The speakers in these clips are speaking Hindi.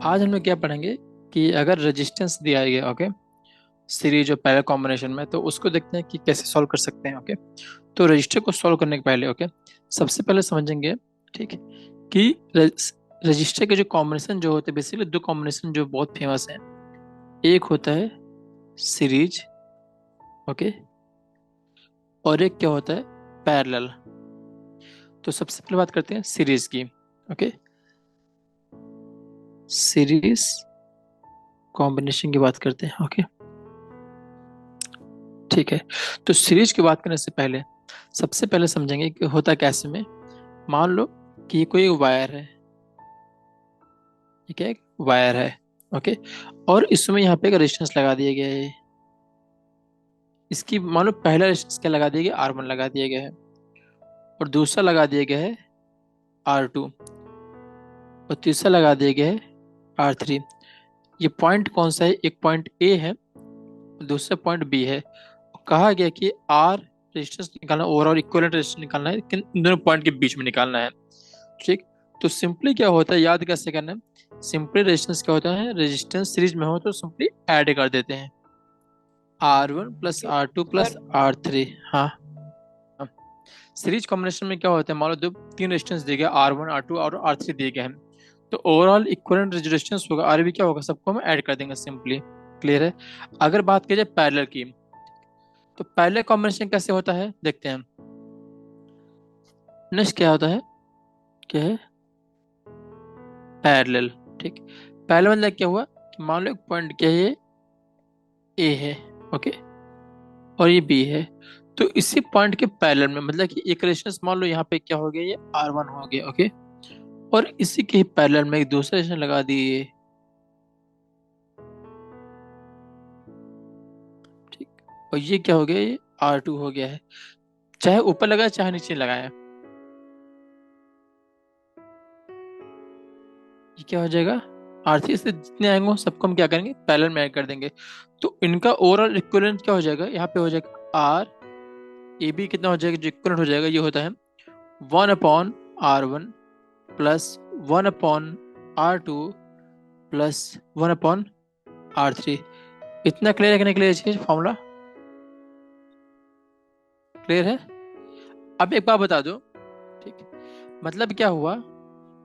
आज हम लोग क्या पढ़ेंगे कि अगर रेजिस्टेंस दिया गया, ओके, सीरीज और पैरेलल कॉम्बिनेशन में, तो उसको देखते हैं कि कैसे सॉल्व कर सकते हैं। ओके, तो रजिस्टर को सॉल्व करने के पहले, ओके, सबसे पहले समझेंगे, ठीक है, कि रजिस्टर के जो कॉम्बिनेशन जो होते हैं, बेसिकली दो कॉम्बिनेशन जो बहुत फेमस हैं। एक होता है सीरीज, ओके, और एक क्या होता है, पैरेलल। तो सबसे पहले बात करते हैं सीरीज की। ओके, सीरीज कॉम्बिनेशन की बात करते हैं। ओके, ठीक है। तो सीरीज की बात करने से पहले सबसे पहले समझेंगे कि होता कैसे में। मान लो कि ये कोई वायर है, ठीक है, एक वायर है, ओके, और इसमें यहाँ पे एक रेजिस्टेंस लगा दिया गया है। इसकी मान लो पहला रेजिस्टेंस क्या लगा दिया गया, R1 लगा दिया गया है, और दूसरा लगा दिया गया है R2, और तीसरा लगा दिया गया है R3। ये पॉइंट कौन सा है, एक पॉइंट ए है, दूसरा पॉइंट बी है। कहा गया कि आर रेजिस्टेंस निकालना, ओवरऑल इक्विवेलेंट रेजिस्टेंस निकालना है, लेकिन इन दोनों पॉइंट के बीच में निकालना है। ठीक। तो सिंपली क्या होता है, याद कैसे करना है, सिंपली रेजिस्टेंस क्या होता है, रेजिस्टेंस सीरीज में हो तो सिंपली ऐड कर देते हैं, R1 plus R2 plus R3। हाँ, सीरीज कॉम्बिनेशन में क्या होता है, मान लो दो तीन रेजिस्टेंस दिए गए, R1 R2 और R3 दिए गए हैं, तो ओवरऑल इक्विवेलेंट रेजिस्टेंस होगा, आर भी क्या होगा, सबको हम ऐड कर देंगे सिंपली। क्लियर है। अगर बात की जाए पैरेलल की, तो पहले कॉम्बिनेशन कैसे होता है देखते हैं। नेक्स्ट क्या होता है, क्या है, पैरेलल। ठीक। पहले मतलब क्या हुआ कि मान लो एक पॉइंट क्या है, ये ए है, ओके, और ये बी है, तो इसी पॉइंट के पैरेलल में, मतलब कि एक रेजिस्टेंस मान लो यहाँ पे क्या हो गया, ये R1 हो गया, ओके, और इसी के पैरेलल में एक दूसरा रेजिस्टेंस लगा दिए। ठीक। और ये क्या हो गया, ये R2 हो गया है, चाहे ऊपर लगाया चाहे नीचे लगाया, ये क्या हो जाएगा, R3 से जितने आएंगे सबको हम क्या करेंगे, पैरेलल में ऐड कर देंगे। तो इनका ओवरऑल इक्विवेलेंट क्या हो जाएगा, यहाँ पे हो जाएगा आर ए बी, कितना हो जाएगा, जो इक्विवेलेंट हो जाएगा ये होता है 1/R1 plus 1/R2 plus 1/R3। इतना क्लियर है कि नहीं क्लियर, चीज फॉर्मूला क्लियर है। अब एक बात बता दो, ठीक, मतलब क्या हुआ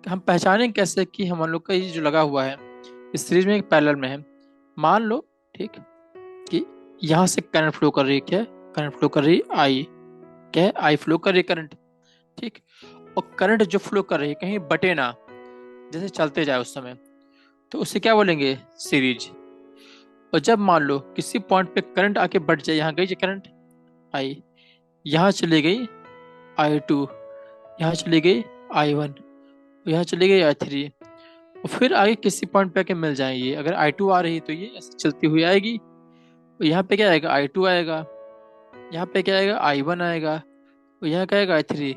कि हम पहचानें कैसे कि हम लोग का ये जो लगा हुआ है इस सीरीज में एक पैरेलल में है। मान लो, ठीक, कि यहाँ से करंट फ्लो कर रही है, क्या है, करंट फ्लो कर रही है आई, क्या है, आई फ्लो कर रही है करंट। ठीक। और करंट जो फ्लो कर रही है कहीं बटे ना, जैसे चलते जाए उस समय, तो उसे क्या बोलेंगे, सीरीज। और जब मान लो किसी पॉइंट पे करंट आके बट जाए, यहाँ गई करंट आई, यहाँ चली गई I2, यहाँ चली गई I1, यहाँ चली गई I3, और फिर आगे किसी पॉइंट पे आके मिल जाएंगे। अगर I2 आ रही तो ये ऐसे चलती हुई आएगी, और यहाँ पे क्या आएगा, I2 आएगा, यहाँ पे क्या आएगा, I1 आएगा, और यहाँ क्या आएगा, I3,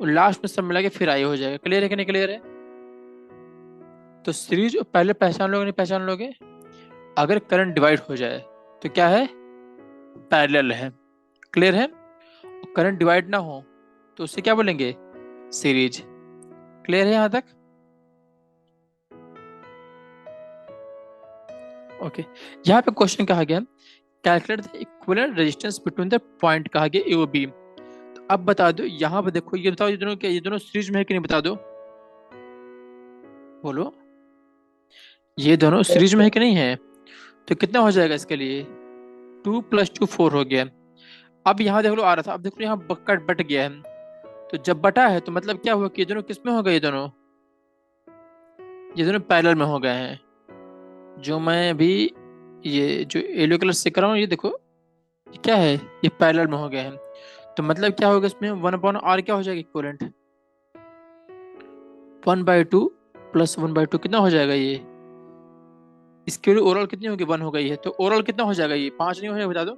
और लास्ट में सब मिला के फिर आई हो जाएगा। क्लियर है कि नहीं क्लियर है। तो सीरीज पहले पहचान लोगे नहीं पहचान लोगे, अगर करंट डिवाइड हो जाए तो क्या है, पैरेलल है। क्लियर है। करंट डिवाइड ना हो तो उससे क्या बोलेंगे, सीरीज। क्लियर है यहाँ तक। ओके, यहाँ पे क्वेश्चन कहा गया, calculate the equivalent resistance between the point, कहा गया ए और बी। तो अब बता दो, यहाँ पे देखो, ये बताओ ये दोनों क्या, ये दोनों सीरीज में है कि नहीं, बता दो, बोलो, ये दोनों सीरीज में है कि नहीं है। तो कितना हो जाएगा इसके लिए, 2 + 2 4 हो गया। अब यहाँ देख लो आ रहा था, अब देखो यहाँ कट बट गया है, तो जब बटा है तो मतलब क्या हुआ कि ये दोनों किस में हो गए, ये दोनों पैरेलल में हो गए हैं। जो मैं अभी ये जो येलो कलर से कर रहा हूँ, ये देखो, ये क्या है, ये पैरेलल में हो गए हैं। तो मतलब क्या होगा इसमें, 1/R क्या हो जाएगा, इक्वलेंट 1/2 प्लस 1/2 कितना हो जाएगा ये, इसके लिए ओवरऑल कितनी होगी, 1 हो गई है, तो ओवरऑल कितना हो जाएगा, ये 5 नहीं हो जाएगा, बता दो,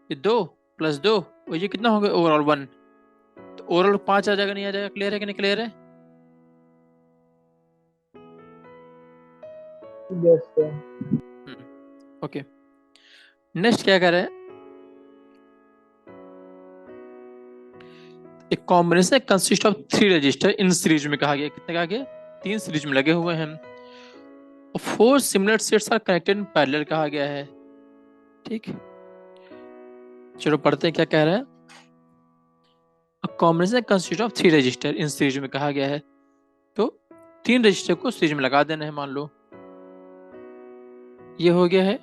ये 2 + 2, और ये कितना हो गया ओवरऑल 1, तो ओवरऑल 5 आ जाएगा, नहीं आ जाएगा। क्लियर है कि नहीं क्लियर है। Yes sir. ओके, नेक्स्ट क्या कर रहे हैं, एक combination consist of 3 register in series में, कहा गया कितने, कहा गया 3 सीरीज में लगे हुए हैं। Four similar sets are connected in parallel कहा गया है। ठीक, चलो पढ़ते हैं क्या कह रहा है। Combination consist of three register in series में कहा गया है। तो तीन रजिस्टर को सीरीज में लगा देना है। मान लो ये हो गया है,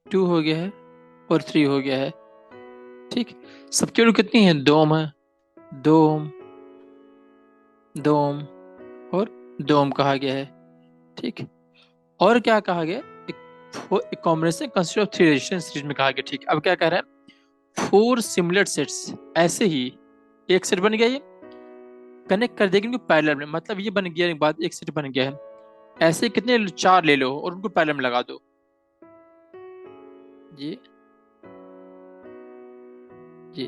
2 हो गया है और 3 हो गया है। ठीक, सबकी वैल्यू कितनी है? 2 ओम है, 2 ओम, 2 ओम और 2 ओम कहा गया है। ठीक, और क्या कहा गया? एक combination consist of three register series में कहा गया। ठीक, अब क्या कह रहा है? फोर सिमिलर सेट्स, ऐसे ही एक सेट बन गया, ये कनेक्ट कर देंगे इनको पैरेलल में, मतलब ये बन गया एक बाद एक सेट बन गया है। ऐसे कितने? 4 ले लो और उनको पैरेलल में लगा दो। ये ये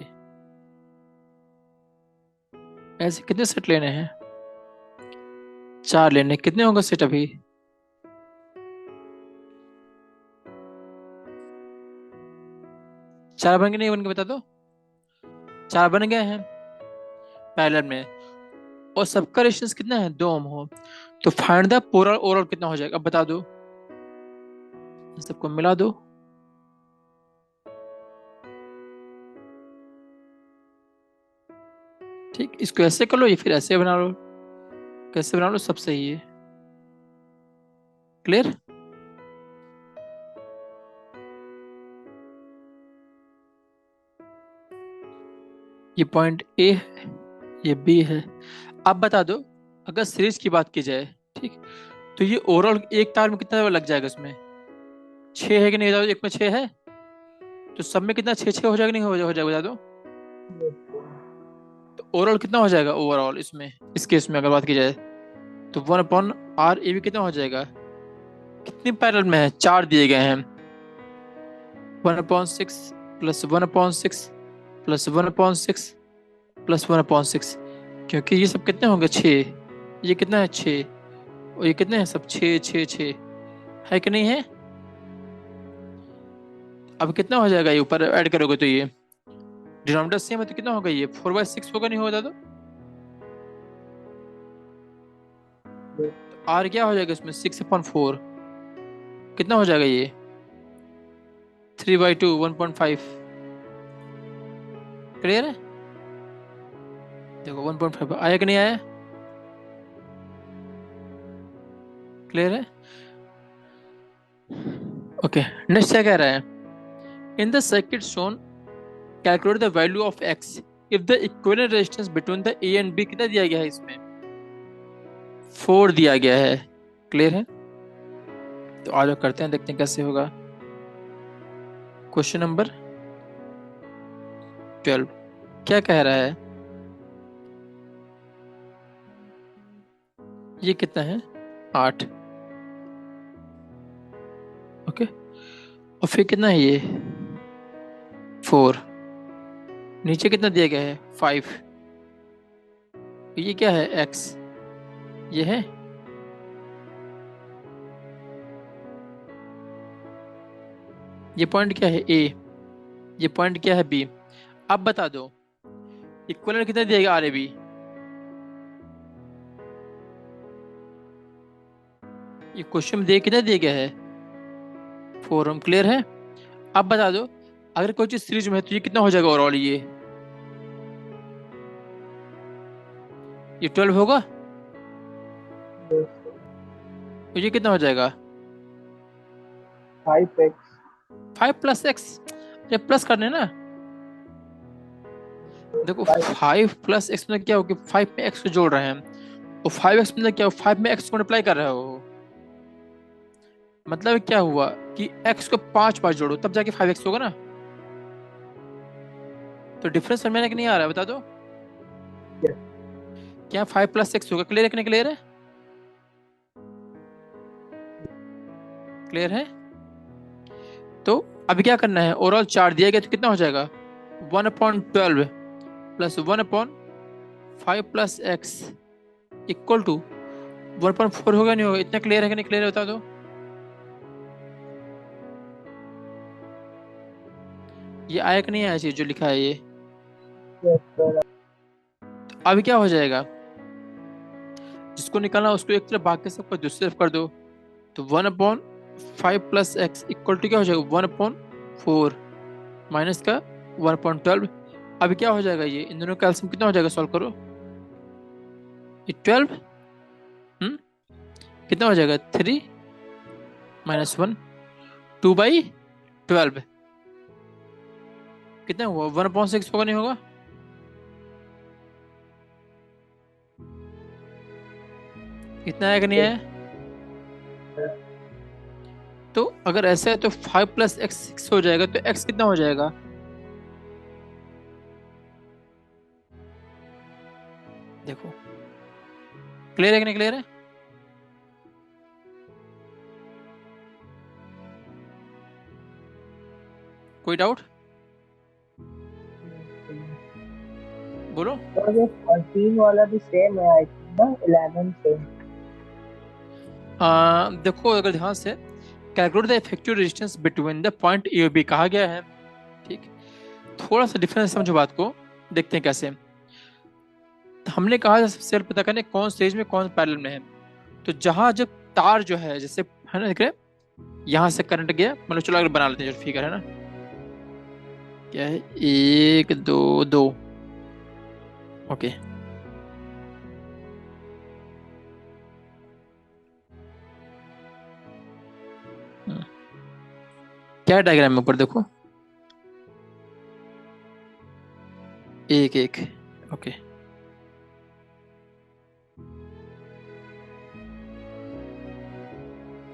ऐसे कितने सेट लेने हैं? 4 लेने। कितने होंगे सेट अभी? 4 बन गए नहीं बन गए बता दो? 4 बन गए हैं पैरेलल में, और सबका रेजिस्टेंस कितना है? 2 ओम हो। तो फाइंड द पोलर ओवरऑल कितना हो जाएगा? अब बता दो, सबको मिला दो। ठीक, इसको ऐसे कर लो या फिर ऐसे बना लो, कैसे बना लो सब सही है। क्लियर? ये पॉइंट ए है, ये बी है। अब बता दो, अगर सीरीज की बात की जाए, ठीक, तो ये ओवरऑल एक तार में कितना लग जाएगा? इसमें 6 है कि नहीं? बता दो, एक में 6 है तो सब में कितना? 6 6 हो जाएगा नहीं हो जाएगा? बता दो। तो ओवरऑल कितना हो जाएगा? ओवरऑल इसमें, इस केस में अगर बात की जाए तो 1/R AB कितना हो जाएगा? कितनी पैरेलल में है? 4 दिए गए हैं। 1/6 प्लस 1/6 प्लस 1/6 प्लस 1/6, क्योंकि ये सब कितने होंगे? 6। ये कितना है? 6। और ये कितने हैं? सब 6 6 6 है कि नहीं है? अब कितना हो जाएगा? ये ऊपर ऐड करोगे तो ये डिनोमिनेटर सेम है तो कितना होगा? ये 4/6 होगा नहीं होगा? तो आर क्या हो जाएगा इसमें? 6/4 कितना हो जाएगा? ये 3/2 1.5। क्लियर है? देखो 1.5 आया कि नहीं आया? क्लियर है? ओके, नेक्स्ट क्या कह रहा है? In the circuit shown calculate the value of X if the equivalent resistance between the A and B कितना दिया गया है? इसमें 4 दिया गया है। क्लियर है? तो आज करते हैं, देखते हैं कैसे होगा। क्वेश्चन नंबर 12 क्या कह रहा है? ये कितना है? 8। ओके, और फिर कितना है? ये 4। नीचे कितना दिया गया है? 5। ये क्या है? x। ये है, ये पॉइंट क्या है? a। ये पॉइंट क्या है? b। अब बता दो इक्विवेलेंट कितना दिया गया? R A B. ये क्वेश्चन में कितना दिया गया है? 4 ओम। क्लियर है? अब बता दो, अगर कोई चीज सीरीज में है तो ये कितना हो जाएगा ओवरऑल? ये 12 होगा। तो ये कितना हो जाएगा? 5x। 5 plus x. ये प्लस करने ना, देखो 5 प्लस एक्स में क्या होगा? 5 में एक्स को जोड़ रहे हैं, और 5x में क्या हो? 5 में एक्स को मल्टीप्लाई कर रहे हो। मतलब क्या हुआ कि x को 5 बार जोड़ो तब जाके 5x होगा ना। तो डिफरेंस समझ में कि नहीं आ रहा है? बता दो। Yes. क्या 5 प्लस एक्स होगा? क्लियर है कि नहीं? क्लियर है? क्लियर है? तो अभी क्या करना है? ओवरऑल 4 दिया गया तो कितना हो जाएगा? 1/12 plus 1/5 plus X equal to 1.4 होगा नहीं होगा? इतना क्लियर है कि नहीं? क्लियर है? बता दो। ये आया कि नहीं आया चीज जो लिखा है ये? Yes, sir. अभी क्या हो जाएगा? जिसको निकालना उसको एक तरफ भाग के सबको दूसरी तरफ कर दो। तो 1/5 प्लस एक्स इक्वल टू क्या हो जाएगा, 1/4 माइनस का 1/12। अभी क्या हो जाएगा, ये इन दोनों का एलसीएम कितना हो जाएगा, सॉल्व करो। ये 12 कितना हो जाएगा, 3 माइनस 1, 2/12 कितना हुआ, 1/6 होगा नहीं होगा। कितना आया कि नहीं आया। तो अगर ऐसा है तो 5 प्लस एक्स 6 हो जाएगा, तो एक्स कितना हो जाएगा। देखो क्लियर है कि नहीं क्लियर है। कोई डाउट बोलो। और ये 14 वाला भी सेम है आई थिंक ना, 11 से। देखो अगर ध्यान से, calculate the effective resistance between the point A और बी कहा गया है। ठीक, थोड़ा सा डिफरेंस समझो बात को, देखते हैं कैसे। हमने कहा था सबसे पहले पता करने कौन सीरीज में कौन पैरेलल में है। तो जहां जब तार जो है जैसे है ना, देख रहे हैं? यहां से करंट गया, मतलब चलो अगर बना लेते हैं जो फिगर है ना, क्या है, 1 2 2, ओके। क्या डायग्राम में ऊपर देखो, 1 1, ओके।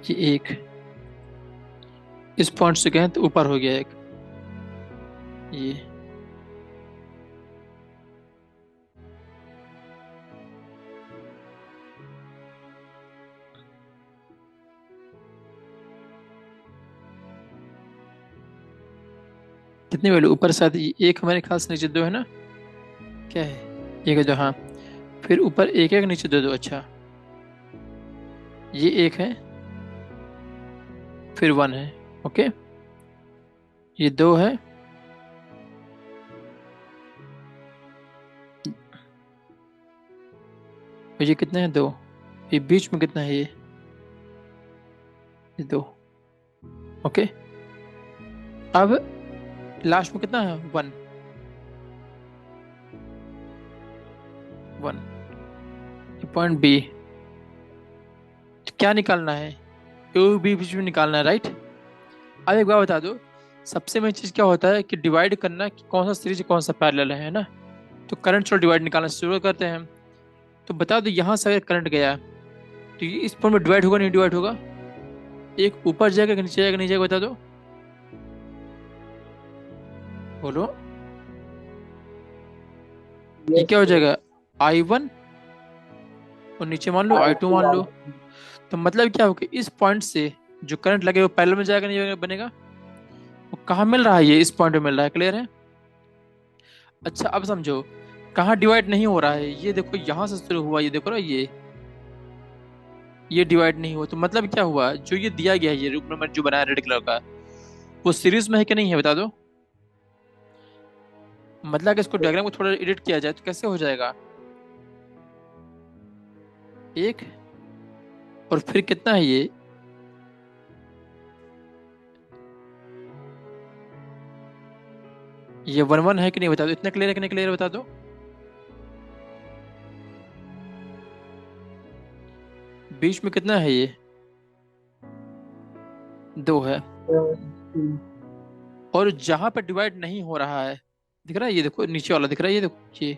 ये एक इस पॉइंट से गए तो ऊपर हो गया एक, ये कितनी वैल्यू ऊपर, साथ एक हमारे ख्याल से नीचे 2 है ना, क्या है, एक है 2, हाँ। फिर ऊपर 1 1 नीचे 2 2, अच्छा। ये 1 है, फिर 1 है, ओके। ये 2 है, और ये कितने हैं, 2। ये बीच में कितना है, ये 2, ओके। अब लास्ट में कितना है, 1 1। ये पॉइंट बी, तो क्या निकालना है, ए बी बीच में निकालना है, राइट। अब एक बार बता दो, सबसे मेन चीज क्या होता है कि डिवाइड करना कि कौन सा सीरीज कौन सा पैरेलल है ना। तो करंट चलो डिवाइड निकालना शुरू करते हैं। तो बता दो यहाँ से अगर करंट गया तो ये इस पॉइंट में डिवाइड होगा नहीं डिवाइड होगा, एक ऊपर जाएगा कि नीचे जाएगा, नहीं जाएगा, बता दो बोलो। ये क्या हो जाएगा, I1 और नीचे मान लो I2 मान लो। तो मतलब क्या होगा, इस पॉइंट से जो करंट लगे वो पैरेलल में जाएगा नहीं बनेगा। वो कहाँ मिल रहा है, ये इस पॉइंट में मिल रहा है, क्लियर है। अच्छा अब समझो कहाँ डिवाइड नहीं हो रहा है, ये देखो यहाँ से शुरू हुआ, ये देखो ना, ये डिवाइड नहीं हुआ। तो मतलब क्या हुआ, जो ये दिया गया है, ये रूप नंबर जो बनाया रेड कलर का, वो सीरीज में है कि नहीं है, बता दो। मतलब अगर इसको डायग्राम को थोड़ा एडिट किया जाए तो कैसे हो जाएगा, एक और फिर कितना है ये 1 1 है कि नहीं, बता दो। इतना क्लियर है कि नहीं क्लियर, बता दो। बीच में कितना है, ये 2 है। और जहां पर डिवाइड नहीं हो रहा है, दिख रहा है, ये देखो नीचे वाला दिख रहा है, ये देखो, ये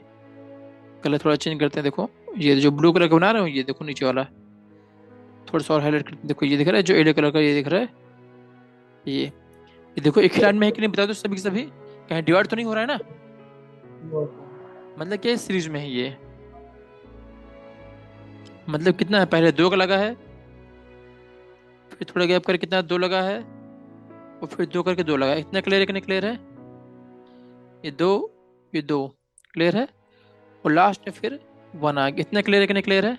कलर थोड़ा चेंज करते हैं, देखो ये जो ब्लू कलर का बना रहे हो, ये देखो नीचे वाला थोड़ा सा और हाईलाइट करते हैं, देखो ये दिख रहा है, जो येलो कलर का ये दिख रहा है, ये देखो एक ही लाइन में है कि नहीं, बता दो सभी के सभी, कहीं डिवाइड तो नहीं हो रहा है ना। मतलब क्या सीरीज में है ये, मतलब कितना है, पहले 2 का लगा है, फिर थोड़ा गैप करके कितना 2 लगा है, और फिर 2 करके 2 लगा है। इतना क्लियर है कि नहीं क्लियर है, ये 2, ये 2 क्लियर है, और लास्ट में फिर 1 आ गया। इतना क्लियर है कि नहीं क्लियर है।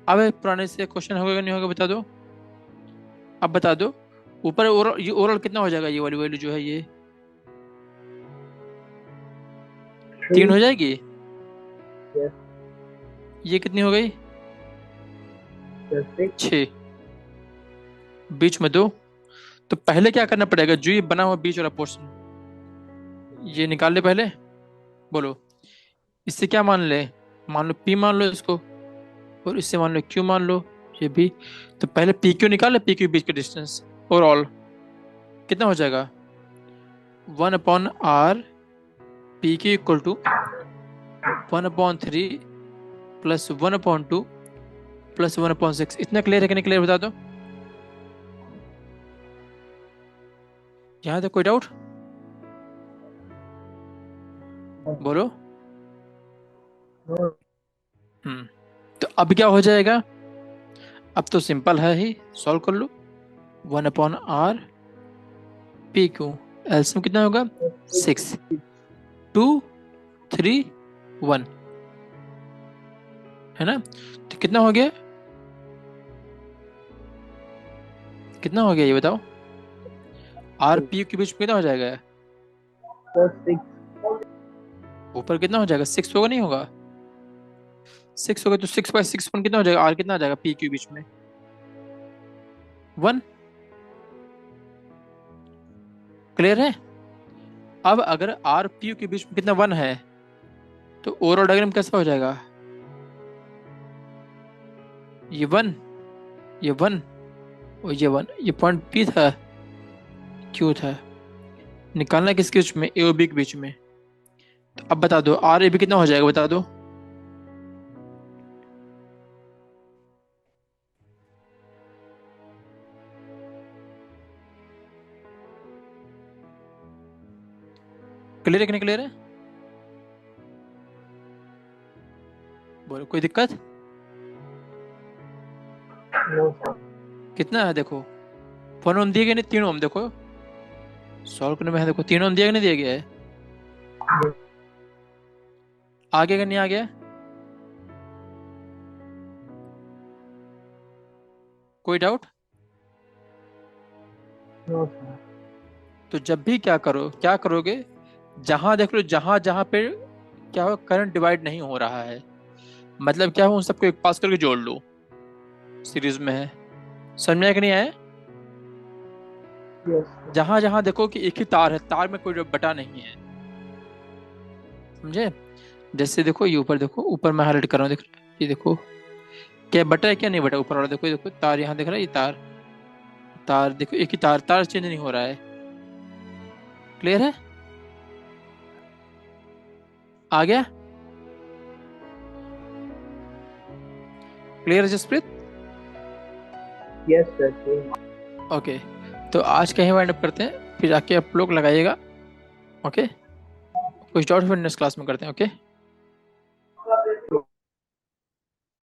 अब पुराने से क्वेश्चन होगा कि नहीं होगा, बता दो। अब बता दो ऊपर ओवरऑल, ये ओवरऑल कितना हो जाएगा, ये वाली वैल्यू जो है ये 3 हो जाएगी। ये कितनी हो गई? तो 6 6। बीच में 2। तो पहले क्या करना पड़ेगा, जो ये बना हुआ बीच वाला पोर्शन, ये निकाल ले पहले। बोलो, इससे क्या मान ले? मान लो P मान लो इसको, और इससे मान लो Q मान लो, ये भी। तो पहले PQ निकाल ले, PQ बीच का डिस्टेंस ओवरऑल कितना हो जाएगा? 1/r PQ equal to 1/3 plus 1/2 plus 1/6। इतना क्लियर है कि नहीं क्लियर, बता दो। यहाँ तक कोई डाउट? बोलो। तो अब क्या हो जाएगा? अब तो सिंपल है ही, सॉल्व कर लो। 1/r PQ, एलसीएम कितना होगा? 6, 2, 3, 1, है ना? तो कितना हो गया? कितना हो गया ये बताओ? आर पी के बीच में कितना हो जाएगा? 6 ऊपर कितना हो जाएगा? 6 होगा, नहीं होगा? 6 होगा तो 6/6 कितना हो जाएगा? आर कितना हो जाएगा पी के बीच में? 1। क्लियर है? अब अगर आर पी के बीच में कितना 1 है, तो ओवरऑल डायग्राम कैसा हो जाएगा? ये 1, ये 1 और ये 1। ये पॉइंट पी था, क्यू था। निकालना किसके बीच में? ए और बी के बीच में। तो अब बता दो आर ए बी कितना हो जाएगा, बता दो। क्लियर है कि नहीं क्लियर है? बोलो, कोई दिक्कत? No sir. कितना है देखो, 1 ओम दिए गए नहीं, 3 ओम देखो सॉल्व करने में है। देखो 3 ओम दिया कि नहीं दिया गया है? आ गया कि नहीं आ गया? कोई डाउट? No sir. तो जब भी क्या करो, क्या करोगे, जहां देख लो, जहां जहां पे क्या हो, करंट डिवाइड नहीं हो रहा है, मतलब क्या हो, उन सबको एक पास करके जोड़ लो, सीरीज में है। समझ में आया कि नहीं आया? यस। जहां जहां देखो कि एक ही तार है, तार में कोई बटा नहीं है, समझे? जैसे देखो ये ऊपर, देखो ऊपर मैं हाईलाइट कर रहा हूँ, देख ये देखो क्या बटा है क्या नहीं बटा, ऊपर वाला देखो, ये देखो तार यहाँ दिख रहा है, ये तार, तार देखो एक ही तार, तार चेंज नहीं हो रहा है। क्लियर है? आ गया? क्लियर है जसप्रीत? Yes sir. ओके, तो आज का ही वाइंड अप करते हैं, फिर आके आप लोग लगाइएगा। ओके, कुछ डाउट फिर नेक्स्ट क्लास में करते हैं। ओके।